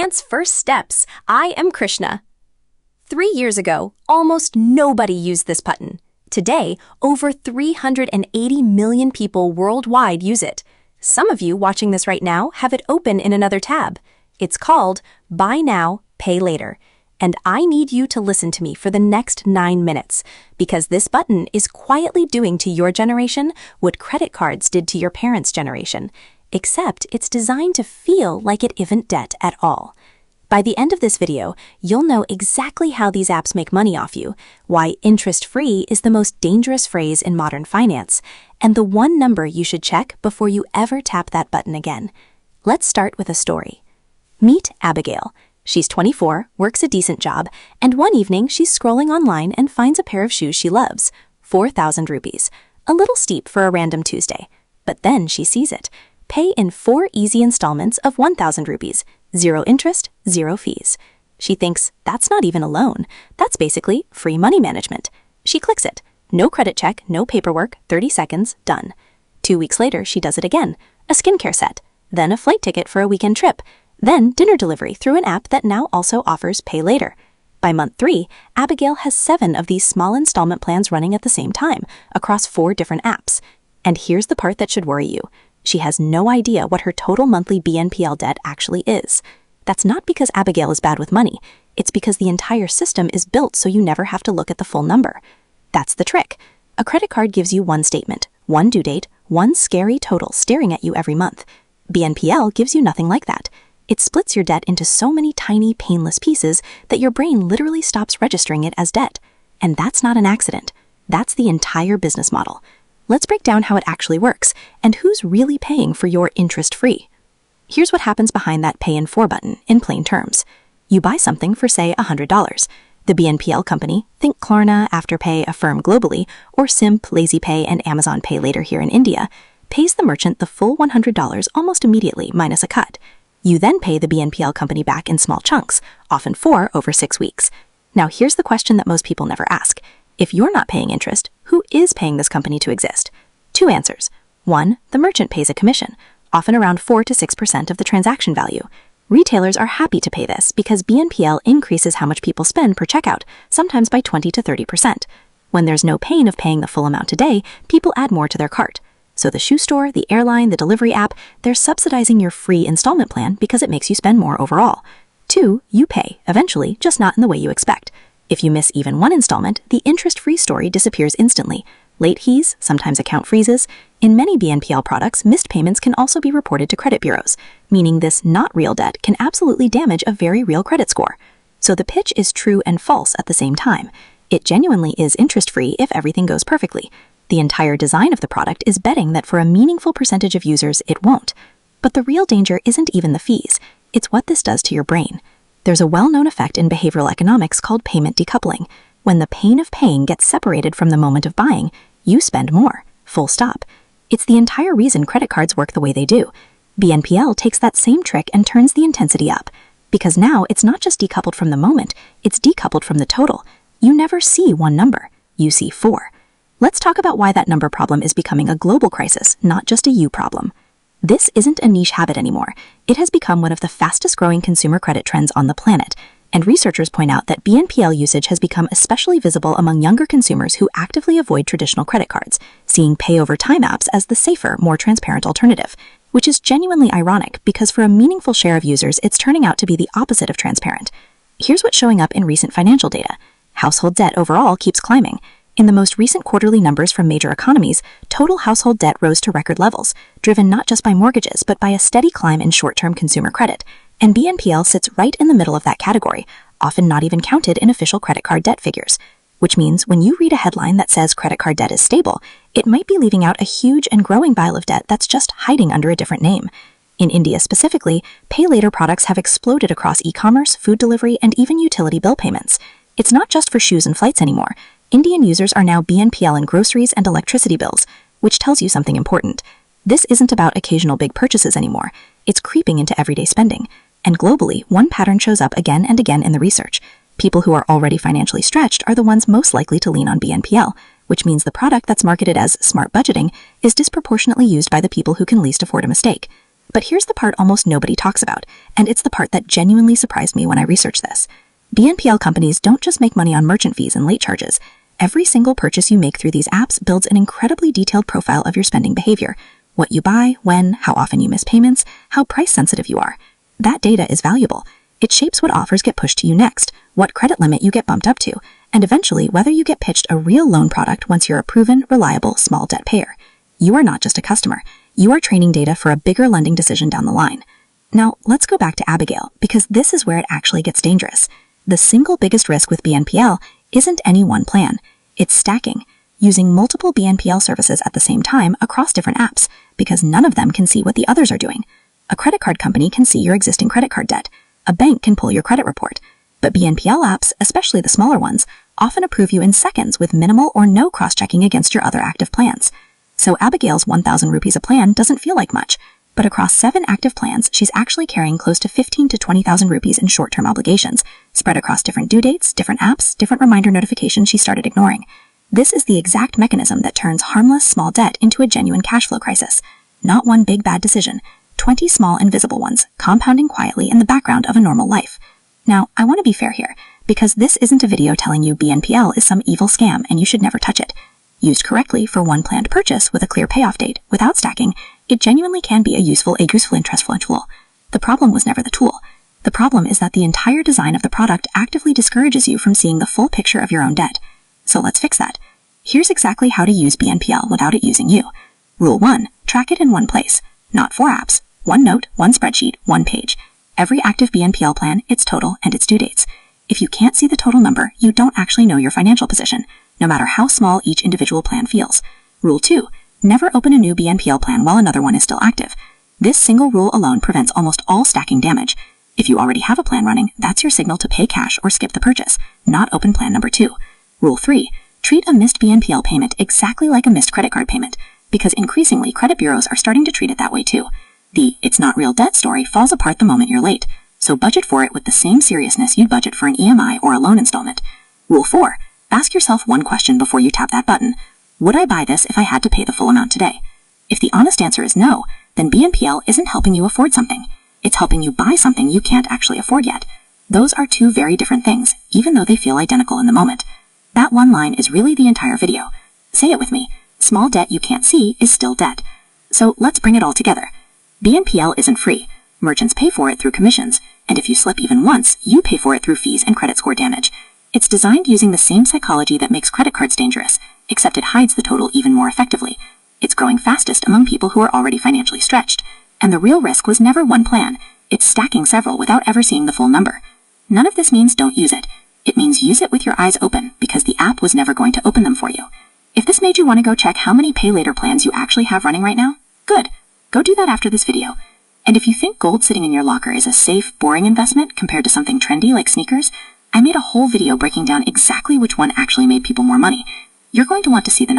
Finance First Steps. I am Krishna. 3 years ago, almost nobody used this button. Today, over 380 million people worldwide use it. Some of you watching this right now have it open in another tab. It's called Buy Now, Pay Later. And I need you to listen to me for the next 9 minutes, because this button is quietly doing to your generation what credit cards did to your parents' generation, except it's designed to feel like it isn't debt at all. By the end of this video, you'll know exactly how these apps make money off you, why interest-free is the most dangerous phrase in modern finance, and the one number you should check before you ever tap that button again. Let's start with a story. Meet Abigail. She's 24, works a decent job, and one evening she's scrolling online and finds a pair of shoes she loves, 4,000 rupees. A little steep for a random Tuesday. But then she sees it. Pay in 4 easy installments of 1,000 rupees. 0 interest, 0 fees. She thinks, that's not even a loan. That's basically free money management. She clicks it. No credit check, no paperwork, 30 seconds, done. 2 weeks later, she does it again. A skincare set. Then a flight ticket for a weekend trip. Then dinner delivery through an app that now also offers pay later. By month 3, Abigail has 7 of these small installment plans running at the same time, across 4 different apps. And here's the part that should worry you. She has no idea what her total monthly BNPL debt actually is. That's not because Abigail is bad with money. It's because the entire system is built so you never have to look at the full number. That's the trick. A credit card gives you one statement, one due date, one scary total staring at you every month. BNPL gives you nothing like that. It splits your debt into so many tiny, painless pieces that your brain literally stops registering it as debt. And that's not an accident. That's the entire business model. Let's break down how it actually works and who's really paying for your interest-free. Here's what happens behind that Pay in 4 button in plain terms. You buy something for, say, $100. The BNPL company, think Klarna, Afterpay, Affirm globally, or Simp, LazyPay, and Amazon Pay Later here in India, pays the merchant the full $100 almost immediately minus a cut. You then pay the BNPL company back in small chunks, often 4 over 6 weeks. Now here's the question that most people never ask. If you're not paying interest, who is paying this company to exist? 2 answers. 1, the merchant pays a commission, often around 4 to 6% of the transaction value. Retailers are happy to pay this because BNPL increases how much people spend per checkout, sometimes by 20 to 30%. When there's no pain of paying the full amount today, people add more to their cart. So the shoe store, the airline, the delivery app, they're subsidizing your free installment plan because it makes you spend more overall. 2, you pay, eventually, just not in the way you expect. If you miss even one installment, the interest-free story disappears instantly. Late fees, sometimes account freezes. In many BNPL products, missed payments can also be reported to credit bureaus, meaning this not real debt can absolutely damage a very real credit score. So the pitch is true and false at the same time. It genuinely is interest-free if everything goes perfectly. The entire design of the product is betting that for a meaningful percentage of users, it won't. But the real danger isn't even the fees. It's what this does to your brain. There's a well-known effect in behavioral economics called payment decoupling. When the pain of paying gets separated from the moment of buying, you spend more, full stop. It's the entire reason credit cards work the way they do. BNPL takes that same trick and turns the intensity up. Because now it's not just decoupled from the moment, it's decoupled from the total. You never see one number, you see 4. Let's talk about why that number problem is becoming a global crisis, not just a you problem. This isn't a niche habit anymore. It has become one of the fastest-growing consumer credit trends on the planet, and researchers point out that BNPL usage has become especially visible among younger consumers who actively avoid traditional credit cards, seeing pay-over-time apps as the safer, more transparent alternative, which is genuinely ironic because for a meaningful share of users, it's turning out to be the opposite of transparent. Here's what's showing up in recent financial data. Household debt overall keeps climbing. In the most recent quarterly numbers from major economies, total household debt rose to record levels, driven not just by mortgages but by a steady climb in short-term consumer credit. And BNPL sits right in the middle of that category, often not even counted in official credit card debt figures. Which means when you read a headline that says credit card debt is stable, it might be leaving out a huge and growing pile of debt that's just hiding under a different name. In India specifically, pay later products have exploded across e-commerce, food delivery, and even utility bill payments. It's not just for shoes and flights anymore. Indian users are now BNPL in groceries and electricity bills, which tells you something important. This isn't about occasional big purchases anymore. It's creeping into everyday spending. And globally, one pattern shows up again and again in the research. People who are already financially stretched are the ones most likely to lean on BNPL, which means the product that's marketed as smart budgeting is disproportionately used by the people who can least afford a mistake. But here's the part almost nobody talks about, and it's the part that genuinely surprised me when I researched this. BNPL companies don't just make money on merchant fees and late charges. Every single purchase you make through these apps builds an incredibly detailed profile of your spending behavior. What you buy, when, how often you miss payments, how price sensitive you are. That data is valuable. It shapes what offers get pushed to you next, what credit limit you get bumped up to, and eventually whether you get pitched a real loan product once you're a proven, reliable, small debt payer. You are not just a customer. You are training data for a bigger lending decision down the line. Now, let's go back to Abigail, because this is where it actually gets dangerous. The single biggest risk with BNPL isn't any one plan. It's stacking, using multiple BNPL services at the same time across different apps, because none of them can see what the others are doing. A credit card company can see your existing credit card debt. A bank can pull your credit report. But BNPL apps, especially the smaller ones, often approve you in seconds with minimal or no cross-checking against your other active plans. So Abigail's 1,000 rupees a plan doesn't feel like much, but across 7 active plans, she's actually carrying close to 15 to 20,000 rupees in short-term obligations, spread across different due dates, different apps, different reminder notifications she started ignoring. This is the exact mechanism that turns harmless small debt into a genuine cash flow crisis. Not one big bad decision, 20 small invisible ones, compounding quietly in the background of a normal life. Now, I want to be fair here, because this isn't a video telling you BNPL is some evil scam and you should never touch it. Used correctly for one planned purchase with a clear payoff date, without stacking, it genuinely can be a useful interest-flow tool. The problem was never the tool. The problem is that the entire design of the product actively discourages you from seeing the full picture of your own debt. So let's fix that. Here's exactly how to use BNPL without it using you. Rule 1. Track it in one place. Not 4 apps. One note, one spreadsheet, one page. Every active BNPL plan, its total, and its due dates. If you can't see the total number, you don't actually know your financial position, no matter how small each individual plan feels. Rule 2. Never open a new BNPL plan while another one is still active. This single rule alone prevents almost all stacking damage. If you already have a plan running, that's your signal to pay cash or skip the purchase, not open plan number 2. Rule 3. Treat a missed BNPL payment exactly like a missed credit card payment, because increasingly credit bureaus are starting to treat it that way too. The "it's not real debt" story falls apart the moment you're late, so budget for it with the same seriousness you'd budget for an EMI or a loan installment. Rule 4. Ask yourself one question before you tap that button. Would I buy this if I had to pay the full amount today? If the honest answer is no, then BNPL isn't helping you afford something. It's helping you buy something you can't actually afford yet. Those are two very different things, even though they feel identical in the moment. That one line is really the entire video. Say it with me. Small debt you can't see is still debt. So let's bring it all together. BNPL isn't free. Merchants pay for it through commissions, and if you slip even once, you pay for it through fees and credit score damage. It's designed using the same psychology that makes credit cards dangerous, except it hides the total even more effectively. It's growing fastest among people who are already financially stretched. And the real risk was never one plan. It's stacking several without ever seeing the full number. None of this means don't use it. It means use it with your eyes open, because the app was never going to open them for you. If this made you want to go check how many pay later plans you actually have running right now, good. Go do that after this video. And if you think gold sitting in your locker is a safe, boring investment compared to something trendy like sneakers, I made a whole video breaking down exactly which one actually made people more money. You're going to want to see the